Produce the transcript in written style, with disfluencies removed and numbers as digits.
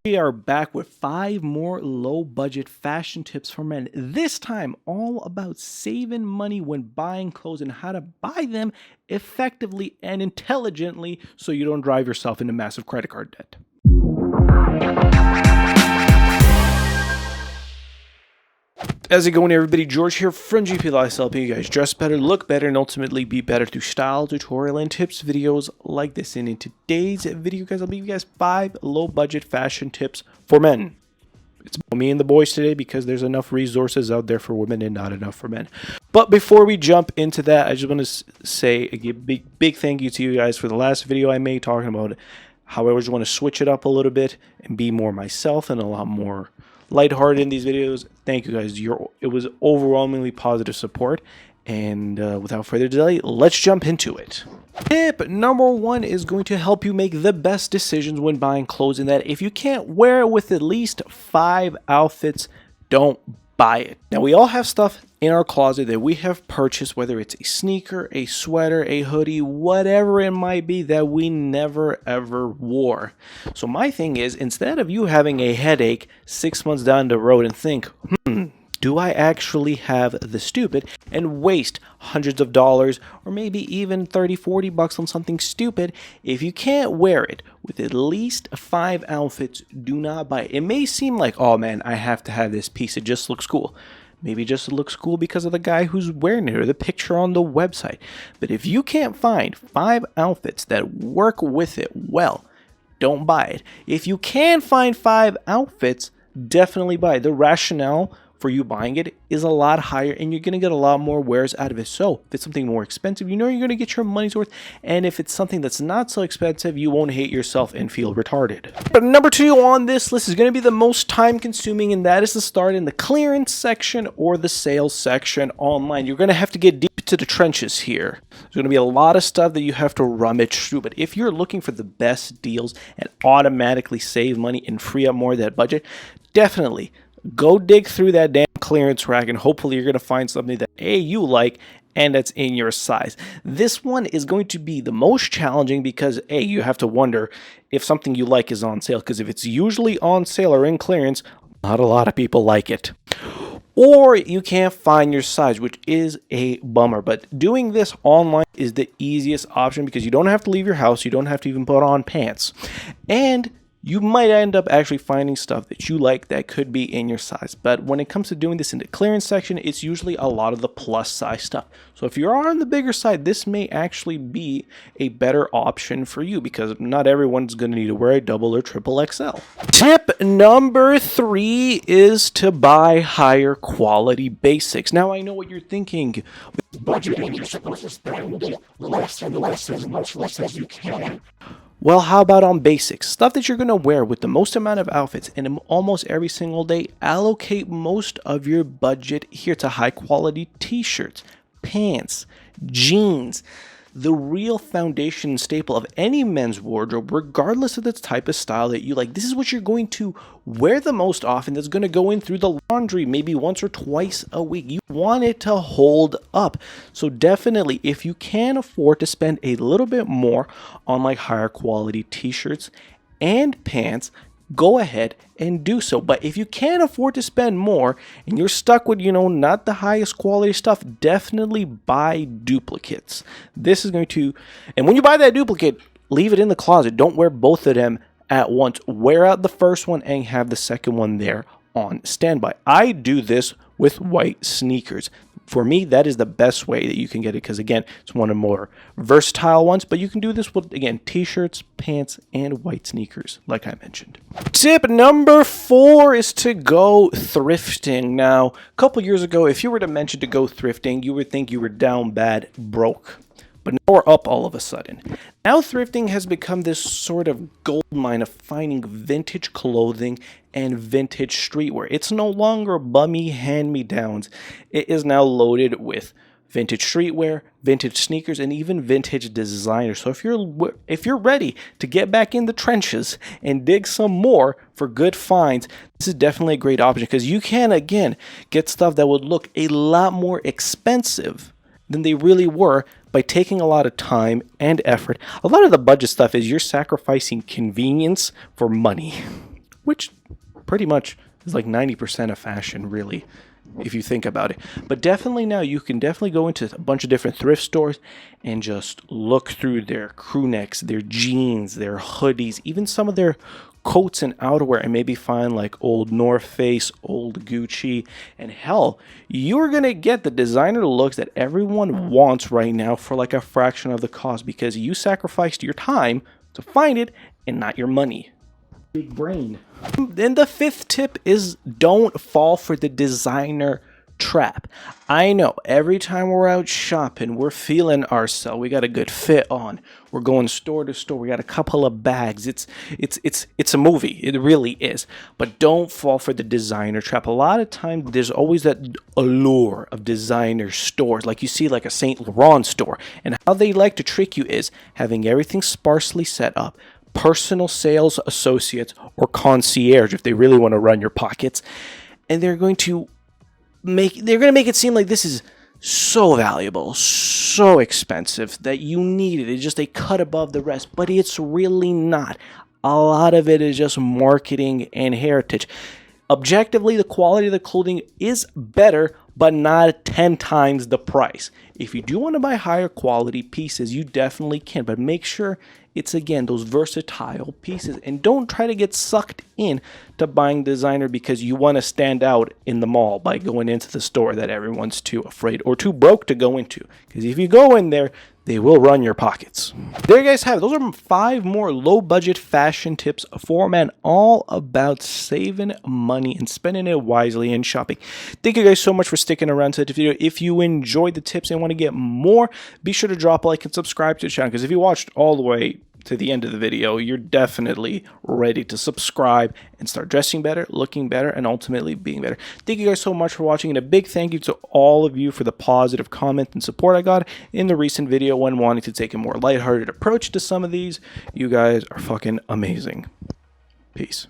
We are back with 5 more low budget fashion tips for men. This time all about saving money when buying clothes and how to buy them effectively and intelligently so you don't drive yourself into massive credit card debt. How's it going, everybody? George here from GP Lifestyle, helping you guys dress better, look better, and ultimately be better through style, tutorial, and tips videos like this. And in today's video, guys, I'll give you guys 5 low-budget fashion tips for men. It's about me and the boys today because there's enough resources out there for women and not enough for men. But before we jump into that, I just want to say a big thank you to you guys for the last video I made talking about how I just want to switch it up a little bit and be more myself and a lot more lighthearted in these videos. Thank you guys. It was overwhelmingly positive support. And without further delay, let's jump into it. Tip number 1 is going to help you make the best decisions when buying clothes, in that if you can't wear it with at least 5 outfits, don't buy it. Now, we all have stuff in our closet that we have purchased, whether it's a sneaker, a sweater, a hoodie, whatever it might be, that we never ever wore. So my thing is, instead of you having a headache 6 months down the road and think, do I actually have the stupid, and waste hundreds of dollars or maybe even 30-40 bucks on something stupid, if you can't wear it with at least 5 outfits, do not buy it. It may seem like, oh man, I have to have this piece, it just looks cool. Maybe it just looks cool because of the guy who's wearing it or the picture on the website. But if you can't find 5 outfits that work with it well, don't buy it. If you can find 5 outfits, definitely buy it. The rationale for you buying it is a lot higher, and you're going to get a lot more wears out of it. So if it's something more expensive, you know you're going to get your money's worth. And if it's something that's not so expensive, you won't hate yourself and feel retarded. But number 2 on this list is going to be the most time consuming, and that is to start in the clearance section or the sales section online. You're going to have to get deep to the trenches here. There's going to be a lot of stuff that you have to rummage through. But if you're looking for the best deals and automatically save money and free up more of that budget, definitely go dig through that damn clearance rack, and hopefully you're going to find something that you like and that's in your size. This one is going to be the most challenging because you have to wonder if something you like is on sale, because if it's usually on sale or in clearance, not a lot of people like it. Or you can't find your size, which is a bummer. But doing this online is the easiest option because you don't have to leave your house, you don't have to even put on pants, and you might end up actually finding stuff that you like that could be in your size. But when it comes to doing this in the clearance section, it's usually a lot of the plus size stuff. So if you are on the bigger side, this may actually be a better option for you because not everyone's going to need to wear a double or triple XL. Tip number 3 is to buy higher quality basics. Now, I know what you're thinking. Budgeting, you're supposed to spend less and less, as much less as you can. Well, how about on basics? Stuff that you're going to wear with the most amount of outfits and almost every single day. Allocate most of your budget here to high quality t-shirts, pants, jeans, the real foundation and staple of any men's wardrobe, regardless of the type of style that you like. This is what you're going to wear the most often, that's going to go in through the laundry maybe once or twice a week. You want it to hold up. So definitely, if you can afford to spend a little bit more on like higher quality t-shirts and pants, go ahead and do so. But if you can't afford to spend more and you're stuck with, not the highest quality stuff, definitely buy duplicates. This is going to, and when you buy that duplicate, leave it in the closet. Don't wear both of them at once. Wear out the first one and have the second one there on standby. I do this with white sneakers. For me, that is the best way that you can get it because, again, it's one of the more versatile ones. But you can do this with, again, t-shirts, pants, and white sneakers, like I mentioned. Tip number 4 is to go thrifting. Now, a couple years ago, if you were to mention to go thrifting, you would think you were down bad, broke. But now we're up all of a sudden. Now thrifting has become this sort of gold mine of finding vintage clothing and vintage streetwear. It's no longer bummy hand-me-downs. It is now loaded with vintage streetwear, vintage sneakers, and even vintage designers. So if you're ready to get back in the trenches and dig some more for good finds, this is definitely a great option because you can, again, get stuff that would look a lot more expensive than they really were by taking a lot of time and effort. A lot of the budget stuff is you're sacrificing convenience for money. which pretty much is like 90% of fashion, really, if you think about it. But definitely now you can definitely go into a bunch of different thrift stores and just look through their crew necks, their jeans, their hoodies, even some of their coats and outerwear, and maybe find like old North Face, old Gucci, and hell, you're gonna get the designer looks that everyone wants right now for like a fraction of the cost, because you sacrificed your time to find it and not your money. Big brain. Then the fifth tip is don't fall for the designer trap. I know every time we're out shopping, we're feeling ourselves. We got a good fit on. We're going store to store. We got a couple of bags. It's a movie. It really is. But don't fall for the designer trap. A lot of times there's always that allure of designer stores. Like you see like a Saint Laurent store. And how they like to trick you is having everything sparsely set up. Personal sales associates or concierge if they really want to run your pockets, and they're going to make it seem like this is so valuable, so expensive that you need it. It's just a cut above the rest, but it's really not. A lot of it is just marketing and heritage. Objectively, the quality of the clothing is better, but not 10 times the price. If you do want to buy higher quality pieces, you definitely can, but make sure it's, again, those versatile pieces, and don't try to get sucked in to buying designer because you want to stand out in the mall by going into the store that everyone's too afraid or too broke to go into, because if you go in there, they will run your pockets. There you guys have it. Those are 5 more low-budget fashion tips for men, all about saving money and spending it wisely in shopping. Thank you guys so much for sticking around to the video. If you enjoyed the tips and want to get more, be sure to drop a like and subscribe to the channel, because if you watched all the way to the end of the video, you're definitely ready to subscribe and start dressing better, looking better, and ultimately being better. Thank you guys so much for watching, and a big thank you to all of you for the positive comment and support I got in the recent video when wanting to take a more lighthearted approach to some of these. You guys are fucking amazing. Peace.